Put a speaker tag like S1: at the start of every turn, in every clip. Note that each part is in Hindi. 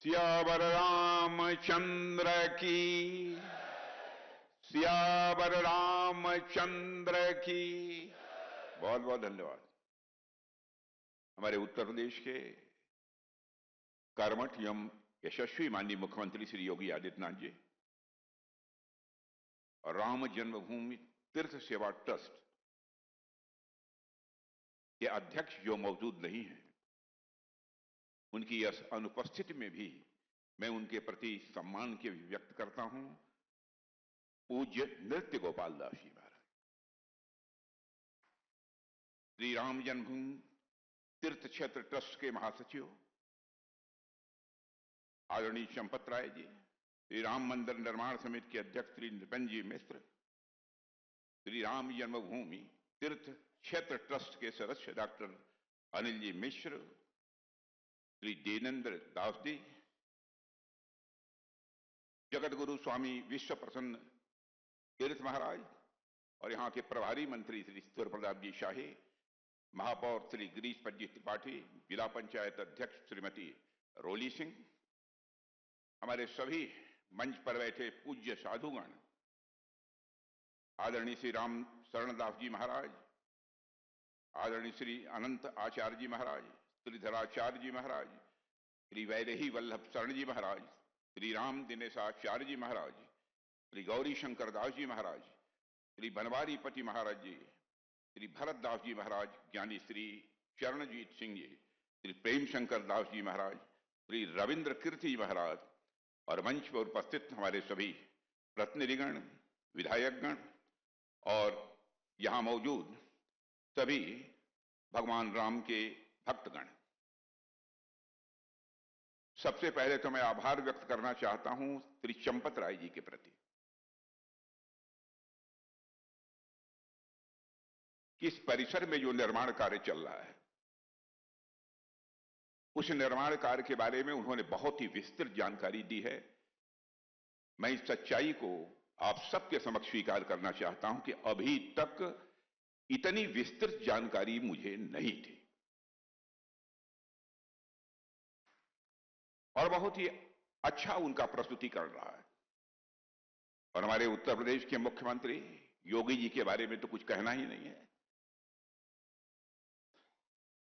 S1: सियावर रामचंद्र की, सियावर रामचंद्र की। बहुत बहुत धन्यवाद। हमारे उत्तर प्रदेश के कर्मठ एवं यशस्वी माननीय मुख्यमंत्री श्री योगी आदित्यनाथ जी और राम जन्मभूमि तीर्थ सेवा ट्रस्ट के अध्यक्ष जो मौजूद नहीं हैं, उनकी अनुपस्थिति में भी मैं उनके प्रति सम्मान के व्यक्त करता हूं। पूज्य नृत्य गोपाल दास जी महाराज, श्री राम जन्मभूमि तीर्थ क्षेत्र ट्रस्ट के महासचिव आदरणीय चंपत राय जी, श्री राम मंदिर निर्माण समिति के अध्यक्ष श्री नितिन जी मिश्र, श्री राम जन्मभूमि तीर्थ क्षेत्र ट्रस्ट के सदस्य डॉक्टर अनिल जी मिश्र, श्री देवेंद्र दास जी, जगत गुरु स्वामी विश्व प्रसन्न तीर्थ महाराज और यहाँ के प्रभारी मंत्री श्री सूर्य प्रताप जी शाही, महापौर श्री गिरीश पज्जी त्रिपाठी, जिला पंचायत अध्यक्ष श्रीमती रोली सिंह, हमारे सभी मंच पर बैठे पूज्य साधुगण, आदरणीय श्री राम शरणदास जी महाराज, आदरणीय श्री अनंत आचार्य जी महाराज, श्रीधराचार्य जी महाराज, श्री वैदेही वल्लभ शरण जी महाराज, श्री राम दिनेशाचार्य जी महाराज, श्री गौरी शंकर दास जी महाराज, श्री बनवारी पति महाराज जी, श्री भरत दास जी महाराज, ज्ञानी श्री चरणजीत सिंह जी, श्री प्रेम शंकर दास जी महाराज, श्री रविंद्र कीर्ति जी महाराज और मंच पर उपस्थित हमारे सभी प्रतिनिधिगण, विधायकगण और यहाँ मौजूद सभी भगवान राम के भक्तगण, सबसे पहले तो मैं आभार व्यक्त करना चाहता हूं श्री चंपत राय जी के प्रति कि इस परिसर में जो निर्माण कार्य चल रहा है, उस निर्माण कार्य के बारे में उन्होंने बहुत ही विस्तृत जानकारी दी है। मैं इस सच्चाई को आप सबके समक्ष स्वीकार करना चाहता हूं कि अभी तक इतनी विस्तृत जानकारी मुझे नहीं थी और बहुत ही अच्छा उनका प्रस्तुतिकरण रहा है। और हमारे उत्तर प्रदेश के मुख्यमंत्री योगी जी के बारे में तो कुछ कहना ही नहीं है।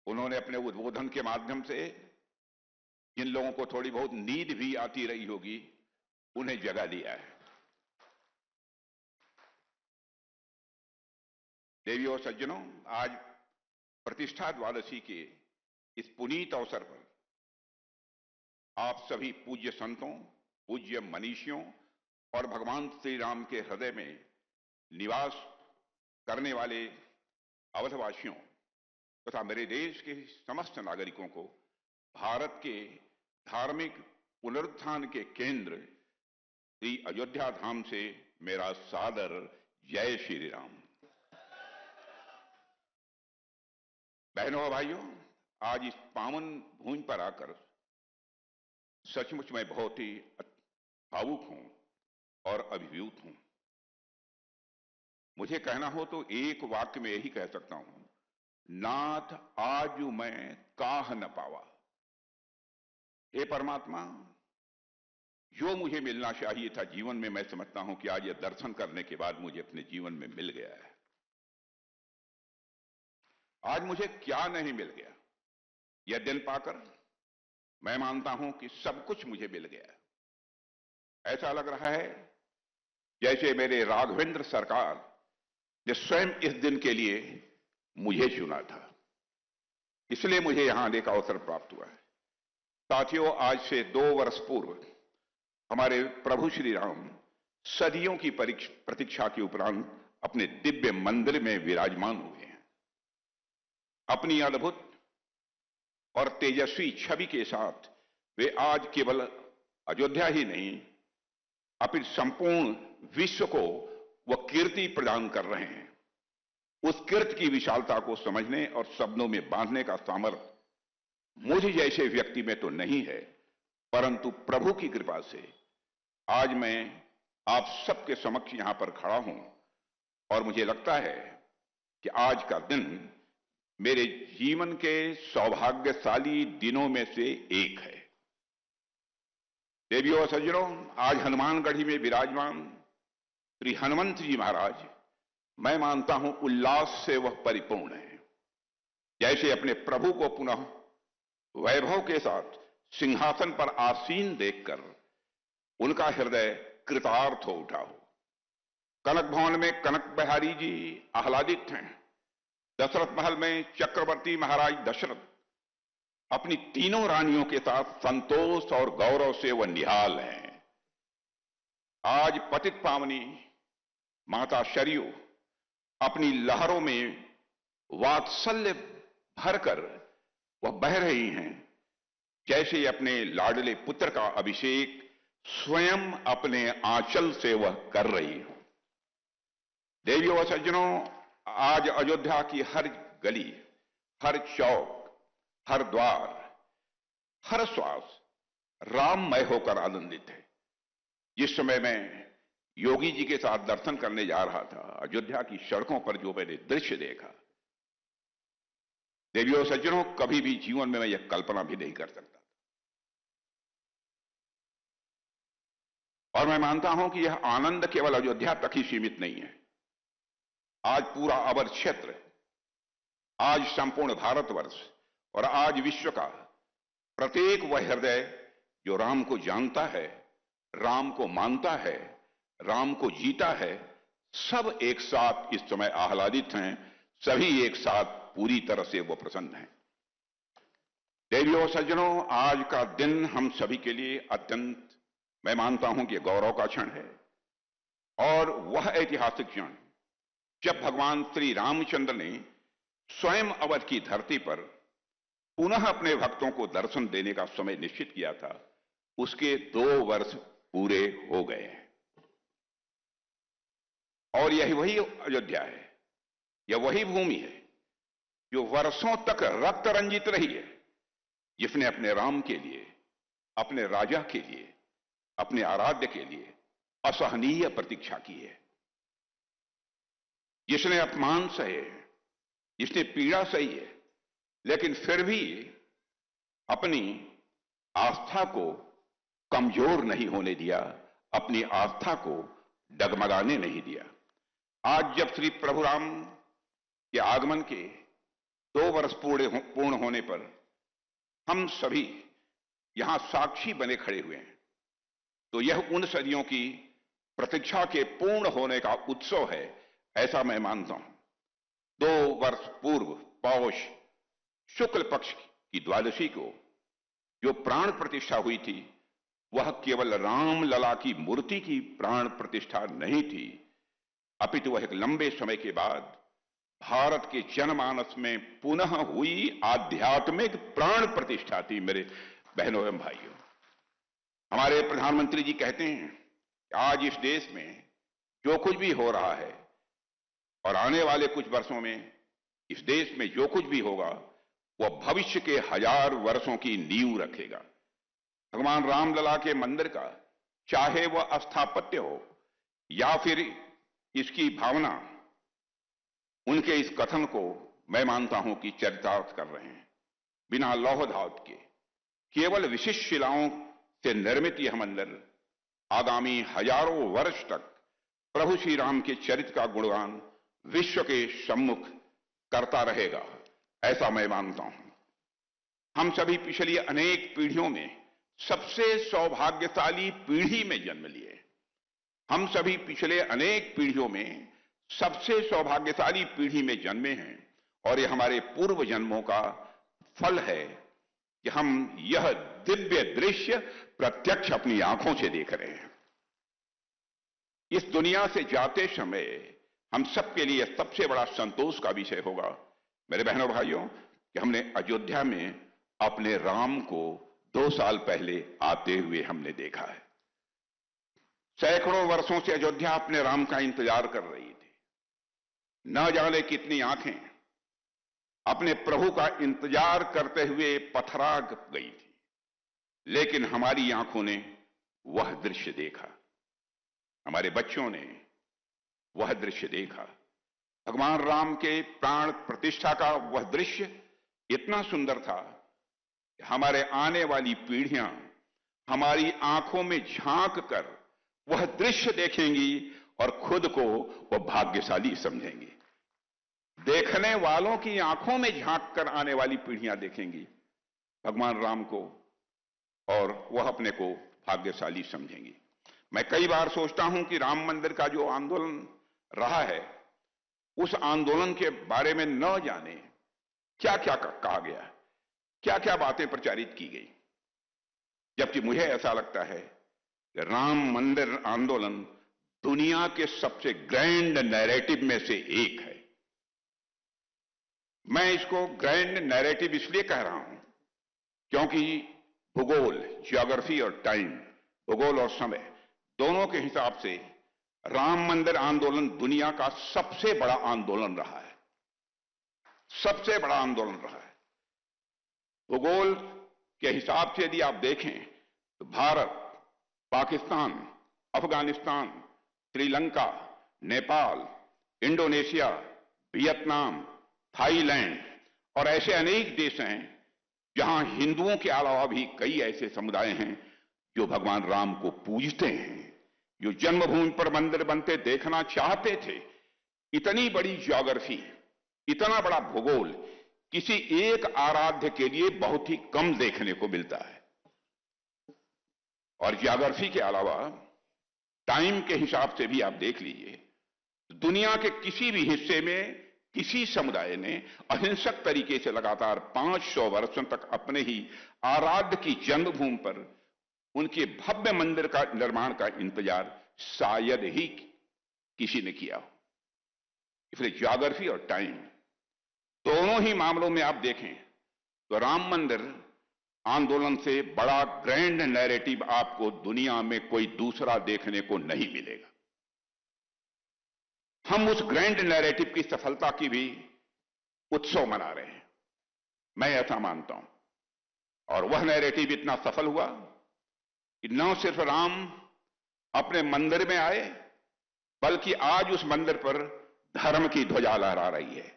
S1: उन्होंने अपने उद्बोधन के माध्यम से जिन लोगों को थोड़ी बहुत नींद भी आती रही होगी, उन्हें जगा दिया है। देवियों और सज्जनों, आज प्रतिष्ठा द्वादशी के इस पुनीत अवसर पर आप सभी पूज्य संतों, पूज्य मनीषियों और भगवान श्री राम के हृदय में निवास करने वाले अवधवासियों तथा मेरे देश के समस्त नागरिकों को भारत के धार्मिक पुनरुत्थान के केंद्र श्री अयोध्या धाम से मेरा सादर जय श्री राम। बहनों और भाइयों, आज इस पावन भूमि पर आकर सचमुच मैं बहुत ही भावुक हूं और अभिभूत हूं। मुझे कहना हो तो एक वाक्य में यही कह सकता हूं, नाथ आजू मैं काह न पावा। हे परमात्मा, जो मुझे मिलना चाहिए था जीवन में, मैं समझता हूं कि आज यह दर्शन करने के बाद मुझे अपने जीवन में मिल गया है। आज मुझे क्या नहीं मिल गया, यह दिन पाकर मैं मानता हूं कि सब कुछ मुझे मिल गया। ऐसा लग रहा है जैसे मेरे राघवेंद्र सरकार ने स्वयं इस दिन के लिए मुझे चुना था, इसलिए मुझे यहां आने का अवसर प्राप्त हुआ है। साथियों, आज से 2 वर्ष पूर्व हमारे प्रभु श्री राम सदियों की प्रतीक्षा के उपरांत अपने दिव्य मंदिर में विराजमान हुए हैं। अपनी अद्भुत और तेजस्वी छवि के साथ वे आज केवल अयोध्या ही नहीं, अपितु संपूर्ण विश्व को वह कीर्ति प्रदान कर रहे हैं। उस कीर्ति की विशालता को समझने और शब्दों में बांधने का सामर्थ्य मुझे जैसे व्यक्ति में तो नहीं है, परंतु प्रभु की कृपा से आज मैं आप सबके समक्ष यहां पर खड़ा हूं और मुझे लगता है कि आज का दिन मेरे जीवन के सौभाग्यशाली दिनों में से एक है। देवियों और सज्जनों, आज हनुमानगढ़ी में विराजमान श्री हनुमंत जी महाराज, मैं मानता हूं उल्लास से वह परिपूर्ण है। जैसे अपने प्रभु को पुनः वैभव के साथ सिंहासन पर आसीन देखकर उनका हृदय कृतार्थ हो उठा हो। कनक भवन में कनक बिहारी जी आह्लादित हैं। दशरथ महल में चक्रवर्ती महाराज दशरथ अपनी तीनों रानियों के साथ संतोष और गौरव से वह निहाल हैं। आज पतित पावनी माता शरयू अपनी लहरों में वात्सल्य भरकर वह बह रही हैं, जैसे अपने लाडले पुत्र का अभिषेक स्वयं अपने आंचल से वह कर रही हो। देवियों और सज्जनों, आज अयोध्या की हर गली, हर चौक, हर द्वार, हर श्वास राममय होकर आनंदित है। जिस समय मैं योगी जी के साथ दर्शन करने जा रहा था, अयोध्या की सड़कों पर जो मैंने दृश्य देखा, देवियों और सज्जनों, कभी भी जीवन में मैं यह कल्पना भी नहीं कर सकता। और मैं मानता हूं कि यह आनंद केवल अयोध्या तक ही सीमित नहीं है। आज पूरा अवध क्षेत्र, आज संपूर्ण भारतवर्ष और आज विश्व का प्रत्येक वह हृदय जो राम को जानता है, राम को मानता है, राम को जीता है, सब एक साथ इस समय आह्लादित हैं। सभी एक साथ पूरी तरह से वो प्रसन्न हैं। देवियों और सज्जनों, आज का दिन हम सभी के लिए अत्यंत, मैं मानता हूं कि गौरव का क्षण है। और वह ऐतिहासिक क्षण जब भगवान श्री रामचंद्र ने स्वयं अवध की धरती पर पुनः अपने भक्तों को दर्शन देने का समय निश्चित किया था, उसके 2 वर्ष पूरे हो गए हैं। और यही वही अयोध्या है, यह वही भूमि है जो वर्षों तक रक्त रंजित रही है, जिसने अपने राम के लिए, अपने राजा के लिए, अपने आराध्य के लिए असहनीय प्रतीक्षा की है। जिसने अपमान सहे, जिसने पीड़ा सही है, लेकिन फिर भी अपनी आस्था को कमजोर नहीं होने दिया, अपनी आस्था को डगमगाने नहीं दिया। आज जब श्री प्रभु राम के आगमन के 2 वर्ष पूर्ण होने पर हम सभी यहां साक्षी बने खड़े हुए हैं, तो यह उन सदियों की प्रतीक्षा के पूर्ण होने का उत्सव है, ऐसा मैं मानता हूं। 2 वर्ष पूर्व पौष शुक्ल पक्ष की द्वादशी को जो प्राण प्रतिष्ठा हुई थी, वह केवल राम लला की मूर्ति की प्राण प्रतिष्ठा नहीं थी, अपितु वह एक लंबे समय के बाद भारत के जनमानस में पुनः हुई आध्यात्मिक प्राण प्रतिष्ठा थी। मेरे बहनों एवं भाइयों, हमारे प्रधानमंत्री जी कहते हैं कि आज इस देश में जो कुछ भी हो रहा है और आने वाले कुछ वर्षों में इस देश में जो कुछ भी होगा, वह भविष्य के 1000 वर्षों की नींव रखेगा। भगवान रामलला के मंदिर का, चाहे वह स्थापत्य हो या फिर इसकी भावना, उनके इस कथन को मैं मानता हूं कि चरितार्थ कर रहे हैं। बिना लौह धातु के केवल विशिष्ट शिलाओं से निर्मित यह मंदिर आगामी हजारों वर्ष तक प्रभु श्री राम के चरित्र का गुणगान विश्व के सम्मुख करता रहेगा, ऐसा मैं मानता हूं। हम सभी पिछली अनेक पीढ़ियों में सबसे सौभाग्यशाली पीढ़ी में जन्म लिए। हम सभी पिछले अनेक पीढ़ियों में सबसे सौभाग्यशाली पीढ़ी में जन्मे हैं, और यह हमारे पूर्व जन्मों का फल है कि हम यह दिव्य दृश्य प्रत्यक्ष अपनी आंखों से देख रहे हैं। इस दुनिया से जाते समय हम सबके लिए सबसे बड़ा संतोष का विषय होगा, मेरे बहनों भाइयों, कि हमने अयोध्या में अपने राम को 2 साल पहले आते हुए हमने देखा है। सैकड़ों वर्षों से अयोध्या अपने राम का इंतजार कर रही थी। न जाने कितनी आंखें अपने प्रभु का इंतजार करते हुए पथरा गई थी, लेकिन हमारी आंखों ने वह दृश्य देखा, हमारे बच्चों ने वह दृश्य देखा। भगवान राम के प्राण प्रतिष्ठा का वह दृश्य इतना सुंदर था कि हमारे आने वाली पीढ़ियां हमारी आंखों में झांक कर वह दृश्य देखेंगी और खुद को वह भाग्यशाली समझेंगी। देखने वालों की आंखों में झांक कर आने वाली पीढ़ियां देखेंगी भगवान राम को और वह अपने को भाग्यशाली समझेंगी। मैं कई बार सोचता हूं कि राम मंदिर का जो आंदोलन रहा है, उस आंदोलन के बारे में न जाने क्या क्या कहा गया, क्या क्या बातें प्रचारित की गई, जबकि मुझे ऐसा लगता है कि राम मंदिर आंदोलन दुनिया के सबसे ग्रैंड नैरेटिव में से एक है। मैं इसको ग्रैंड नैरेटिव इसलिए कह रहा हूं क्योंकि भूगोल, ज्योग्राफी और टाइम, भूगोल और समय दोनों के हिसाब से राम मंदिर आंदोलन दुनिया का सबसे बड़ा आंदोलन रहा है, सबसे बड़ा आंदोलन रहा है। भूगोल के हिसाब से यदि आप देखें तो Bharat, Pakistan, Afghanistan, Sri Lanka, Nepal, Indonesia, Vietnam, Thailand और ऐसे अनेक देश हैं जहां हिंदुओं के अलावा भी कई ऐसे समुदाय हैं जो भगवान राम को पूजते हैं, जो जन्मभूमि पर मंदिर बनते देखना चाहते थे। इतनी बड़ी ज्योग्राफी, इतना बड़ा भूगोल किसी एक आराध्य के लिए बहुत ही कम देखने को मिलता है। और ज्योग्राफी के अलावा टाइम के हिसाब से भी आप देख लीजिए, दुनिया के किसी भी हिस्से में किसी समुदाय ने अहिंसक तरीके से लगातार 500 वर्षों तक अपने ही आराध्य की जन्मभूमि पर उनके भव्य मंदिर का निर्माण का इंतजार शायद ही किसी ने किया हो। इसलिए ज्योग्राफी और टाइम दोनों ही मामलों में आप देखें तो राम मंदिर आंदोलन से बड़ा ग्रैंड नैरेटिव आपको दुनिया में कोई दूसरा देखने को नहीं मिलेगा। हम उस ग्रैंड नैरेटिव की सफलता की भी उत्सव मना रहे हैं, मैं ऐसा मानता हूं। और वह नैरेटिव इतना सफल हुआ कि न सिर्फ राम अपने मंदिर में आए, बल्कि आज उस मंदिर पर धर्म की ध्वजा लहरा रही है।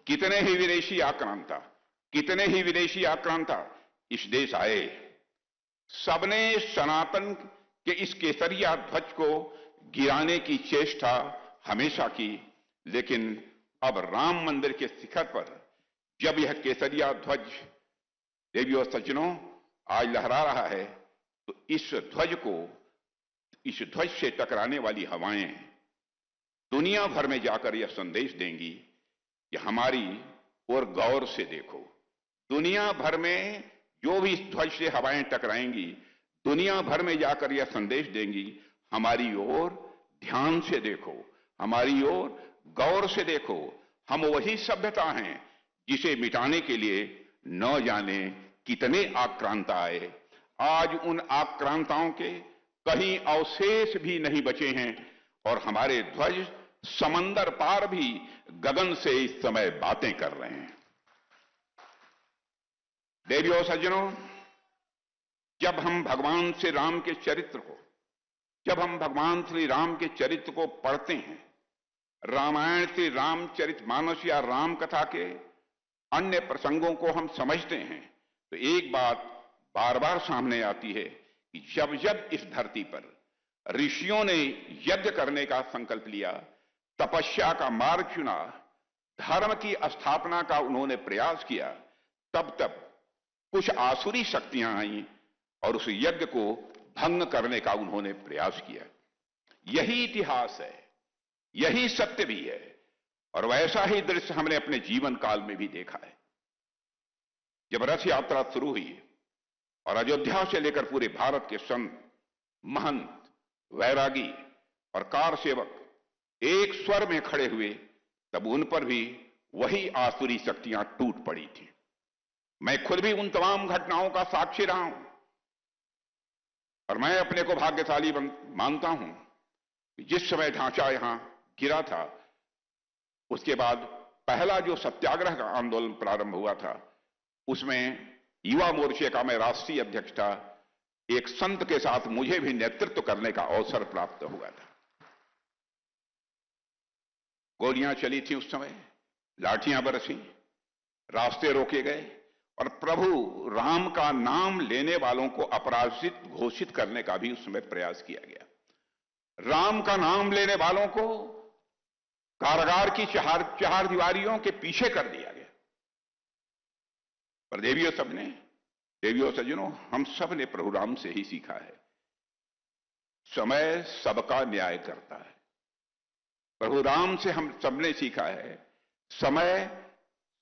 S1: कितने ही विदेशी आक्रांता, कितने ही विदेशी आक्रांता इस देश आए, सबने सनातन के इस केसरिया ध्वज को गिराने की चेष्टा हमेशा की, लेकिन अब राम मंदिर के शिखर पर जब यह केसरिया ध्वज देवियों और सज्जनों आज लहरा रहा है, तो इस ध्वज से टकराने वाली हवाएं दुनिया भर में जाकर यह संदेश देंगी कि हमारी ओर गौर से देखो। दुनिया भर में जो भी इस ध्वज से हवाएं टकराएंगी, दुनिया भर में जाकर यह संदेश देंगी, हमारी ओर ध्यान से देखो, हमारी ओर गौर से देखो। हम वही सभ्यता हैं जिसे मिटाने के लिए न जाने कितने आक्रांता आए। आज उन आक्रांताओं के कहीं अवशेष भी नहीं बचे हैं और हमारे ध्वज समंदर पार भी गगन से इस समय बातें कर रहे हैं। देवियों सज्जनों, जब हम भगवान श्री राम के चरित्र को, जब हम भगवान श्री राम के चरित्र को पढ़ते हैं, रामायण से रामचरितमानस या राम कथा के अन्य प्रसंगों को हम समझते हैं, तो एक बात बार बार सामने आती है कि जब जब इस धरती पर ऋषियों ने यज्ञ करने का संकल्प लिया, तपस्या का मार्ग चुना, धर्म की स्थापना का उन्होंने प्रयास किया, तब तब कुछ आसुरी शक्तियां आईं और उस यज्ञ को भंग करने का उन्होंने प्रयास किया। यही इतिहास है, यही सत्य भी है, और वैसा ही दृश्य हमने अपने जीवन काल में भी देखा है। जब रथ यात्रा शुरू हुई और अयोध्या से लेकर पूरे भारत के संत, महंत, वैरागी और कार सेवक एक स्वर में खड़े हुए, तब उन पर भी वही आसुरी शक्तियां टूट पड़ी थी। मैं खुद भी उन तमाम घटनाओं का साक्षी रहा हूं और मैं अपने को भाग्यशाली मानता हूं कि जिस समय ढांचा यहां गिरा था, उसके बाद पहला जो सत्याग्रह का आंदोलन प्रारंभ हुआ था, उसमें युवा मोर्चे का मैं राष्ट्रीय अध्यक्ष था। एक संत के साथ मुझे भी नेतृत्व करने का अवसर प्राप्त हुआ था। गोलियां चली थी उस समय, लाठियां बरसी, रास्ते रोके गए और प्रभु राम का नाम लेने वालों को अपराजित घोषित करने का भी उसमें प्रयास किया गया। राम का नाम लेने वालों को कारागार की चार दीवारियों के पीछे कर दिया गया। पर देवियों सज्जनों, हम सब ने प्रभु राम से ही सीखा है, समय सबका न्याय करता है। प्रभु राम से हम सबने सीखा है, समय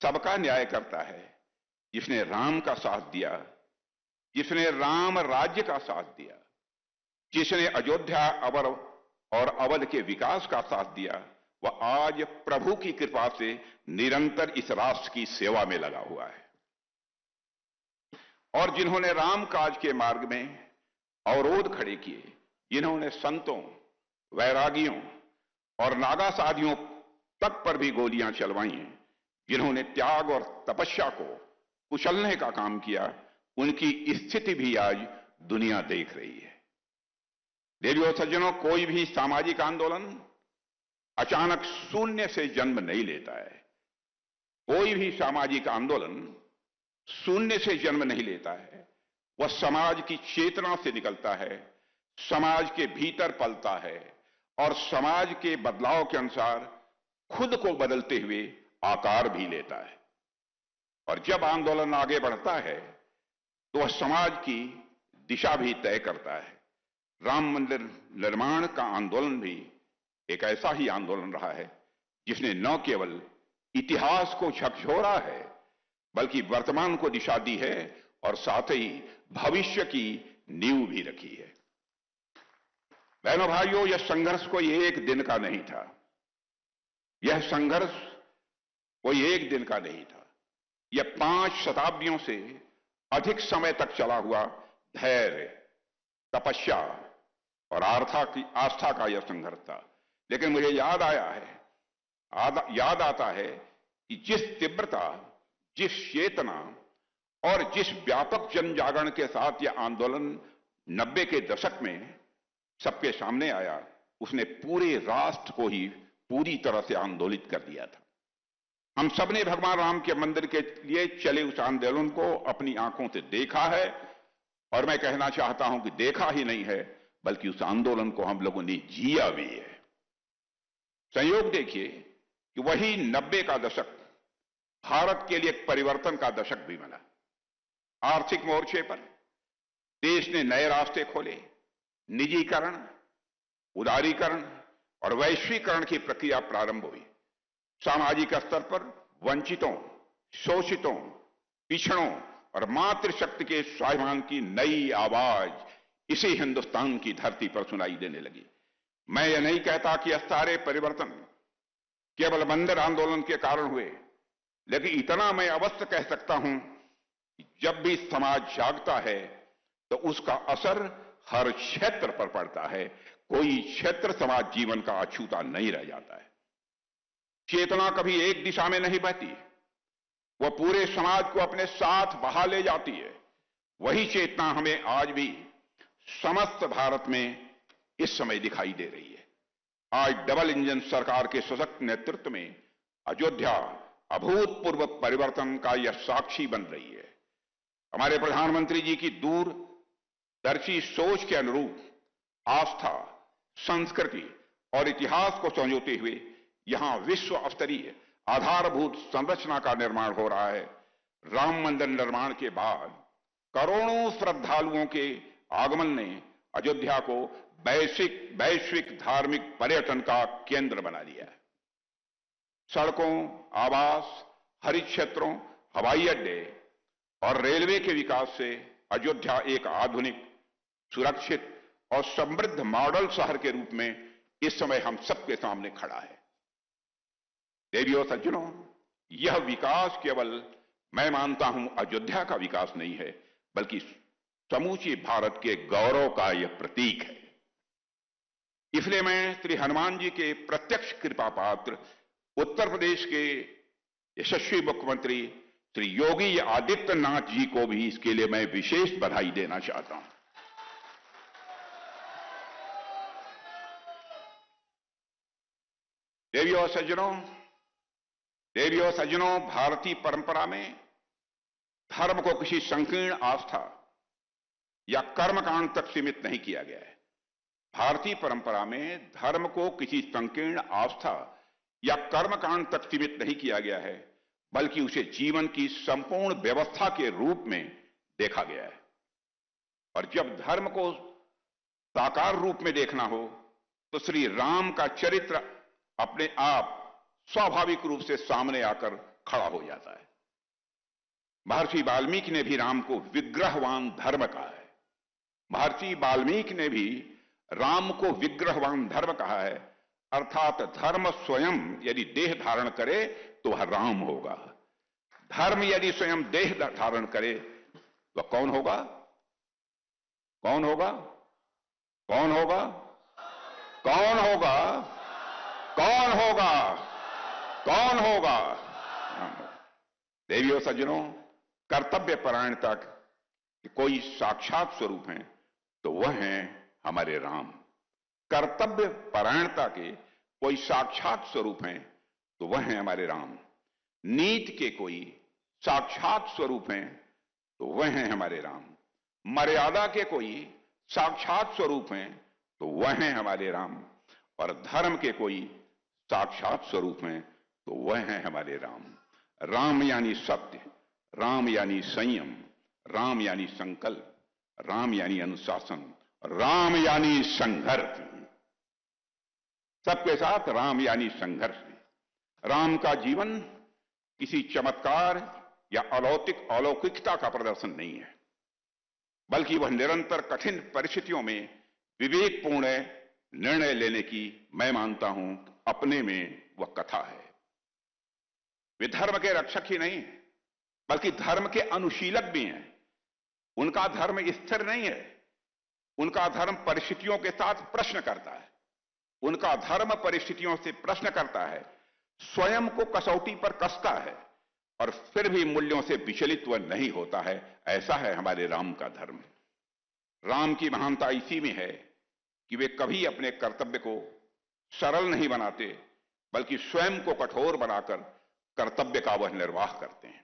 S1: सबका न्याय करता है। जिसने राम का साथ दिया, जिसने राम राज्य का साथ दिया, जिसने अयोध्या और अवध के विकास का साथ दिया, वह आज प्रभु की कृपा से निरंतर इस राष्ट्र की सेवा में लगा हुआ है। और जिन्होंने राम काज के मार्ग में अवरोध खड़े किए, जिन्होंने संतों, वैरागियों और नागा साधियों तक पर भी गोलियां चलवाई, जिन्होंने त्याग और तपस्या को कुचलने का काम किया, उनकी स्थिति भी आज दुनिया देख रही है। देवियों सज्जनों, कोई भी सामाजिक आंदोलन अचानक शून्य से जन्म नहीं लेता है। कोई भी सामाजिक आंदोलन शून्य से जन्म नहीं लेता है। वह समाज की चेतना से निकलता है, समाज के भीतर पलता है और समाज के बदलाव के अनुसार खुद को बदलते हुए आकार भी लेता है। और जब आंदोलन आगे बढ़ता है तो वह समाज की दिशा भी तय करता है। राम मंदिर निर्माण का आंदोलन भी एक ऐसा ही आंदोलन रहा है जिसने न केवल इतिहास को झकझोरा है, बल्कि वर्तमान को दिशा दी है और साथ ही भविष्य की नींव भी रखी है। बहनों भाइयों, यह संघर्ष कोई एक दिन का नहीं था। यह संघर्ष कोई एक दिन का नहीं था। यह 5 शताब्दियों से अधिक समय तक चला हुआ धैर्य, तपस्या और आस्था का यह संघर्ष था। लेकिन मुझे याद आता है कि जिस तीव्रता, जिस चेतना और जिस व्यापक जन जागरण के साथ यह आंदोलन 90 के दशक में सबके सामने आया, उसने पूरे राष्ट्र को ही पूरी तरह से आंदोलित कर दिया था। हम सबने भगवान राम के मंदिर के लिए चले उस आंदोलन को अपनी आंखों से देखा है, और मैं कहना चाहता हूं कि देखा ही नहीं है, बल्कि उस आंदोलन को हम लोगों ने जिया भी है। संयोग देखिए कि वही 90 का दशक भारत के लिए एक परिवर्तन का दशक भी बना। आर्थिक मोर्चे पर देश ने नए रास्ते खोले। निजीकरण, उदारीकरण और वैश्वीकरण की प्रक्रिया प्रारंभ हुई। सामाजिक स्तर पर वंचितों, शोषितों, पिछड़ों और मातृशक्ति के स्वाभिमान की नई आवाज इसी हिंदुस्तान की धरती पर सुनाई देने लगी। मैं यह नहीं कहता कि यह सारे परिवर्तन केवल मंदिर आंदोलन के कारण हुए, लेकिन इतना मैं अवश्य कह सकता हूं कि जब भी समाज जागता है तो उसका असर हर क्षेत्र पर पड़ता है। कोई क्षेत्र समाज जीवन का अछूता नहीं रह जाता है। चेतना कभी एक दिशा में नहीं बहती, वह पूरे समाज को अपने साथ बहा ले जाती है। वही चेतना हमें आज भी समस्त भारत में इस समय दिखाई दे रही है। आज डबल इंजन सरकार के सशक्त नेतृत्व में अयोध्या अभूतपूर्व परिवर्तन का यह साक्षी बन रही है। हमारे प्रधानमंत्री जी की दूरदर्शी सोच के अनुरूप आस्था, संस्कृति और इतिहास को संजोते हुए यहां विश्व स्तरीय आधारभूत संरचना का निर्माण हो रहा है। राम मंदिर निर्माण के बाद करोड़ों श्रद्धालुओं के आगमन ने अयोध्या को वैश्विक धार्मिक पर्यटन का केंद्र बना दिया है। सड़कों, आवास, हरित क्षेत्रों, हवाई अड्डे और रेलवे के विकास से अयोध्या एक आधुनिक, सुरक्षित और समृद्ध मॉडल शहर के रूप में इस समय हम सबके सामने खड़ा है। देवियों सज्जनों, यह विकास केवल मैं मानता हूं अयोध्या का विकास नहीं है, बल्कि समूची भारत के गौरव का यह प्रतीक है। इसलिए मैं श्री हनुमान जी के प्रत्यक्ष कृपा पात्र उत्तर प्रदेश के यशस्वी मुख्यमंत्री श्री योगी आदित्यनाथ जी को भी इसके लिए मैं विशेष बधाई देना चाहता हूं। देवियों सज्जनों, भारतीय परंपरा में धर्म को किसी संकीर्ण आस्था या कर्मकांड तक सीमित नहीं किया गया है। भारतीय परंपरा में धर्म को किसी संकीर्ण आस्था या कर्मकांड तक सीमित नहीं किया गया है, बल्कि उसे जीवन की संपूर्ण व्यवस्था के रूप में देखा गया है। और जब धर्म को साकार रूप में देखना हो तो श्री राम का चरित्र अपने आप स्वाभाविक रूप से सामने आकर खड़ा हो जाता है। महर्षि वाल्मीकि ने भी राम को विग्रहवान धर्म कहा है। महर्षि वाल्मीकि ने भी राम को विग्रहवान धर्म कहा है, अर्थात धर्म स्वयं यदि देह धारण करे तो वह राम होगा। धर्म यदि स्वयं देह धारण करे तो कौन होगा? कौन होगा? कौन होगा? कौन होगा? कौन होगा? कौन होगा? देवियों सज्जनों, कर्तव्य परायणता के कोई साक्षात स्वरूप हैं तो वह हैं हमारे राम। कर्तव्य परायणता के कोई साक्षात स्वरूप हैं तो वह हैं हमारे राम। नीति के कोई साक्षात स्वरूप हैं तो वह हैं हमारे राम। मर्यादा के कोई साक्षात स्वरूप हैं तो वह हैं हमारे राम। और धर्म के कोई साक्षात स्वरूप हैं तो वह हैं हमारे राम। राम यानी सत्य, राम यानी संयम, राम यानी संकल्प, राम यानी अनुशासन, राम यानी संघर्ष। सबके साथ राम यानी संघर्ष। राम का जीवन किसी चमत्कार या अलौकिकता का प्रदर्शन नहीं है, बल्कि वह निरंतर कठिन परिस्थितियों में विवेकपूर्ण निर्णय लेने की, मैं मानता हूं, अपने में वह कथा है। वे धर्म के रक्षक ही नहीं, बल्कि धर्म के अनुशीलक भी हैं। उनका धर्म स्थिर नहीं है, उनका धर्म परिस्थितियों के साथ प्रश्न करता है। उनका धर्म परिस्थितियों से प्रश्न करता है, स्वयं को कसौटी पर कसता है और फिर भी मूल्यों से विचलित वह नहीं होता है। ऐसा है हमारे राम का धर्म। राम की महानता इसी में है कि वे कभी अपने कर्तव्य को सरल नहीं बनाते, बल्कि स्वयं को कठोर बनाकर कर्तव्य का वह निर्वाह करते हैं।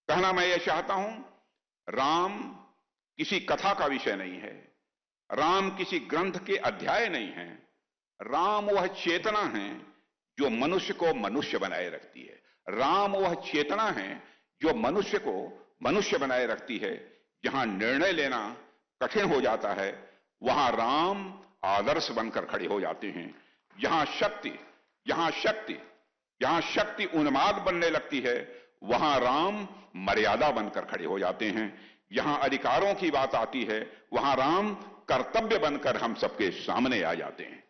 S1: कहना मैं ये चाहता हूं, राम किसी कथा का विषय नहीं है, राम किसी ग्रंथ के अध्याय नहीं है। राम वह चेतना है जो मनुष्य को मनुष्य बनाए रखती है। राम वह चेतना है जो मनुष्य को मनुष्य बनाए रखती है। जहां निर्णय लेना कठिन हो जाता है, वहां राम आदर्श बनकर खड़े हो जाते हैं। जहां शक्ति उन्माद बनने लगती है, वहां राम मर्यादा बनकर खड़े हो जाते हैं। जहां अधिकारों की बात आती है, वहां राम कर्तव्य बनकर हम सबके सामने आ जाते हैं।